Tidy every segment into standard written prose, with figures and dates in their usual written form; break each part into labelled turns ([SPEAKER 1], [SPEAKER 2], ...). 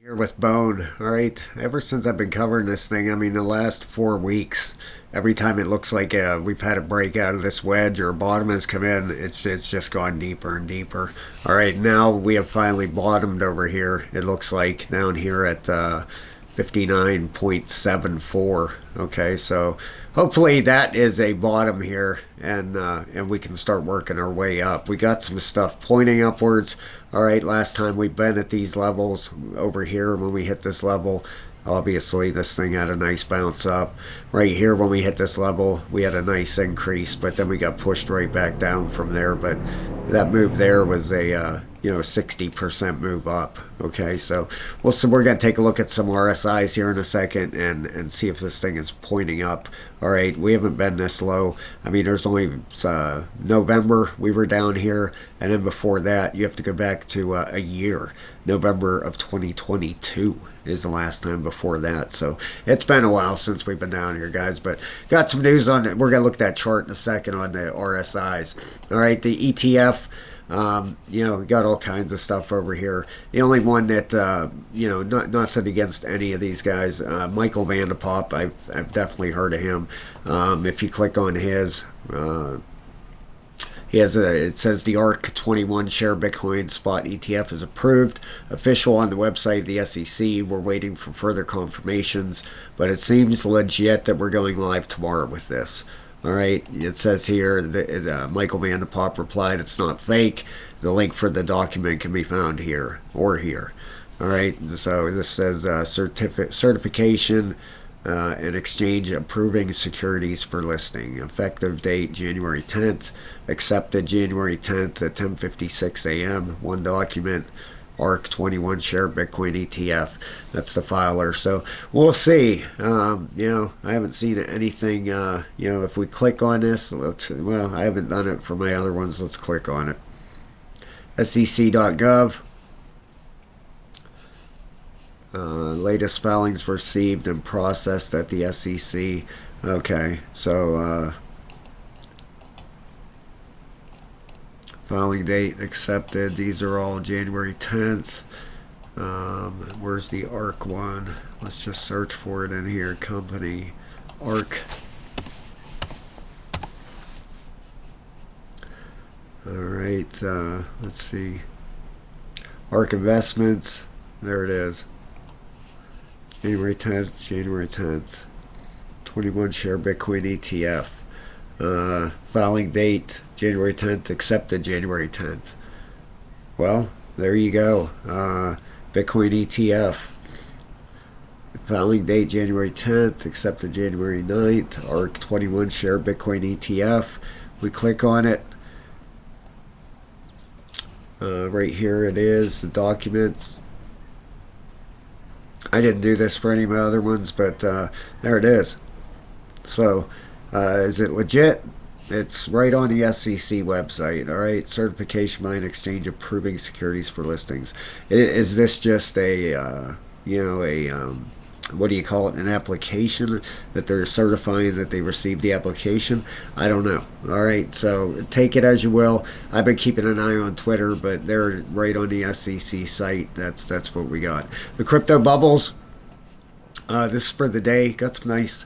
[SPEAKER 1] Here with Bone. All right. Ever since I've been covering this thing, I mean, the last 4 weeks, every time it looks like we've had a break out of this wedge or a bottom has come in, it's just gone deeper and deeper. All right. Now we have finally bottomed over here. It looks like down here at 59.74. Okay. So hopefully that is a bottom here, and we can start working our way up. We got some stuff pointing upwards. All right, last time we've been at these levels over here when we hit this level, obviously this thing had a nice bounce up. Right here when we hit this level, we had a nice increase, but then we got pushed right back down from there. But that move there was a 60% move up. Okay, so we're going to take a look at some RSIs here in a second and see if this thing is pointing up. All right, we haven't been this low. I mean, there's only November we were down here, and then before that you have to go back to a year. November of 2022 is the last time before that. So it's been a while since we've been down here, guys. But got some news on it. We're going to look at that chart in a second on the RSIs. All right, the ETF. We got all kinds of stuff over here. The only one that, nothing against any of these guys. Michael Vanderpop, I've definitely heard of him. If you click on his, it says the ARC 21 share Bitcoin spot ETF is approved. Official on the website of the SEC. We're waiting for further confirmations, but it seems legit that we're going live tomorrow with this. All right, it says here that Michael Vanderpop replied, "It's not fake. The link for the document can be found here or here." All right, so this says certification and exchange approving securities for listing. Effective date January 10th. Accepted January 10th at 10:56 a.m. One document. ARC 21 share Bitcoin ETF. That's the filer. So we'll see. I haven't seen anything. If we click on this, I haven't done it for my other ones. Let's click on it. SEC.gov. Latest filings received and processed at the SEC. Okay, so filing date accepted. These are all January 10th. Where's the ARC one? Let's just search for it in here. Company ARC. All right. Let's see. ARC Investments. There it is. January 10th. January 10th. 21 share Bitcoin ETF. Filing date January 10th, accepted January 10th. Well, there you go. Bitcoin ETF. Filing date January 10th, accepted January 9th. ARC 21 share Bitcoin ETF. We click on it. Right here it is, the documents. I didn't do this for any of my other ones, but there it is. So, is it legit? It's right on the SEC website. All right, certification by an exchange approving securities for listings. Is this just what do you call it? An application that they're certifying that they received the application? I don't know. All right, so take it as you will. I've been keeping an eye on Twitter, but they're right on the SEC site. That's what we got. The crypto bubbles. This is for the day. Got some nice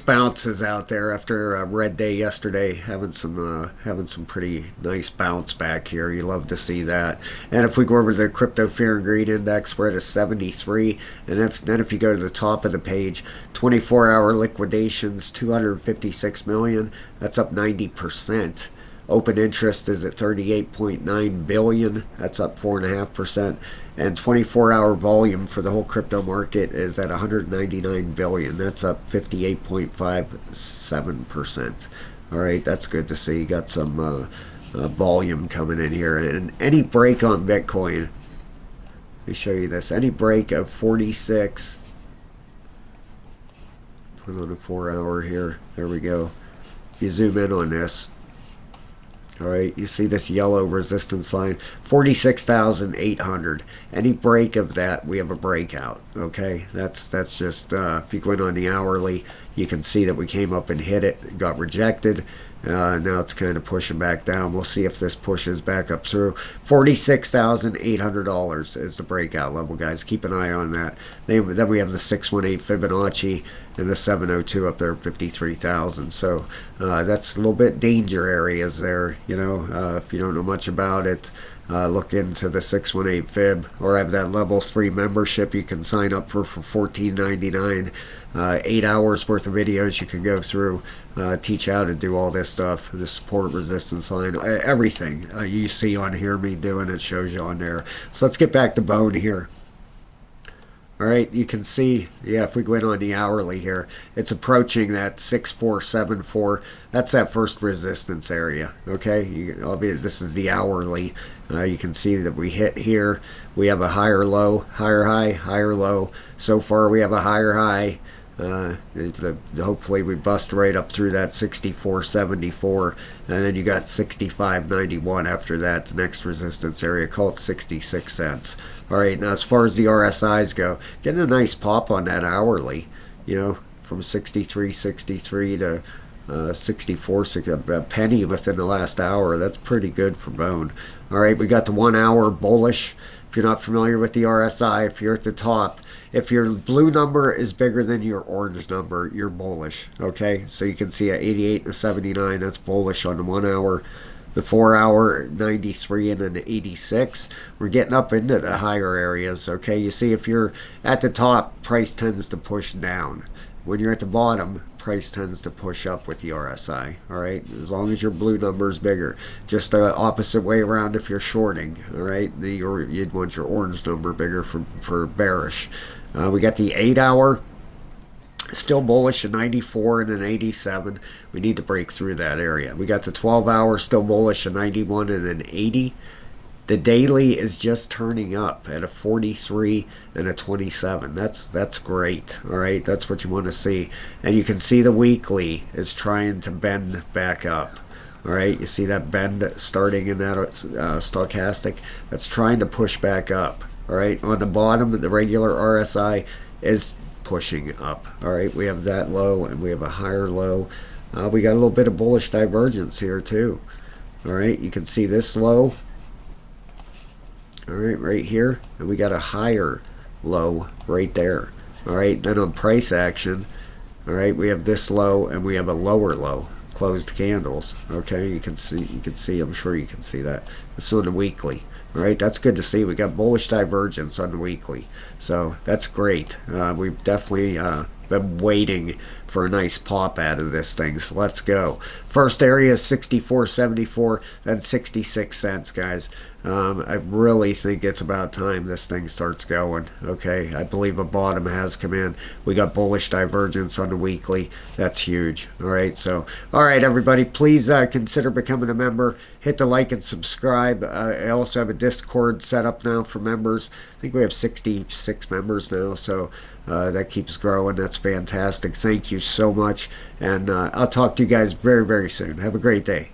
[SPEAKER 1] bounces out there after a red day yesterday, having some pretty nice bounce back here. You love to see that. And if we go over to the crypto fear and greed index, we're at a 73. And if you go to the top of the page, 24-hour liquidations, 256 million. That's up 90%. Open interest is at 38.9 billion. That's up 4.5%. And 24-hour volume for the whole crypto market is at 199 billion. That's up 58.57%. All right, that's good to see. Got some volume coming in here. And any break on Bitcoin, let me show you this. Any break of 46. Put on a 4-hour here. There we go. You zoom in on this. All right, you see this yellow resistance line, 46,800. Any break of that, we have a breakout. Okay, that's just if you go in on the hourly, you can see that we came up and hit it, got rejected, Now it's kind of pushing back down. We'll see if this pushes back up through. $46,800 is the breakout level, guys. Keep an eye on that. Then we have the 618 Fibonacci and the 702 up there, 53,000. So that's a little bit danger areas there. You know, if you don't know much about it, look into the 618 Fib, or have that level 3 membership you can sign up for $14.99. 8 hours worth of videos you can go through, teach how to do all this stuff, the support resistance line, everything you see on here me doing it shows you on there. So let's get back to bone here. All right, you can see, yeah, if we go in on the hourly here, it's approaching that 6474. That's that first resistance area, okay? This is the hourly. You can see that we hit here. We have a higher low, higher high, higher low. So far, we have a higher high. Hopefully we bust right up through that 64.74, and then you got 65.91 after that. The next resistance area, call it 66 cents. All right, now as far as the RSIs go, getting a nice pop on that hourly, you know, from 63.63 to 64, a penny within the last hour. That's pretty good for bone. All right, we got the 1 hour bullish. If you're not familiar with the RSI, if you're at the top, if your blue number is bigger than your orange number, you're bullish. Okay, so you can see at 88 and a 79, that's bullish on the 1 hour. The 4 hour, 93 and an 86. We're getting up into the higher areas. Okay, you see if you're at the top, price tends to push down. When you're at the bottom, price tends to push up with the RSI. All right, as long as your blue number is bigger. Just the opposite way around if you're shorting. All right, you'd want your orange number bigger for bearish. We got the 8 hour, still bullish at 94 and an 87. We need to break through that area. We got the 12 hour, still bullish at 91 and an 80. The daily is just turning up at a 43 and a 27. That's great. All right, that's what you want to see. And you can see the weekly is trying to bend back up. All right, you see that bend starting in that stochastic. That's trying to push back up. All right, on the bottom, the regular RSI is pushing up. All right, we have that low and we have a higher low. We got a little bit of bullish divergence here too. All right, you can see this low. All right, right here, and we got a higher low right there. All right, then on price action, all right, we have this low and we have a lower low, closed candles. Okay, you can see, I'm sure you can see that. This is on the weekly. All right, that's good to see. We got bullish divergence on the weekly, so that's great. We've definitely been waiting for a nice pop out of this thing, so let's go. First area is 64.74, then 66 cents, guys. I really think it's about time this thing starts going. Okay, I believe a bottom has come in. We got bullish divergence on the weekly. That's huge. All right, so all right, everybody, please consider becoming a member. Hit the like and subscribe. I also have a Discord set up now for members. I think we have 66 members now, so that keeps growing. That's fantastic. Thank you so much, and I'll talk to you guys very, very soon. Have a great day.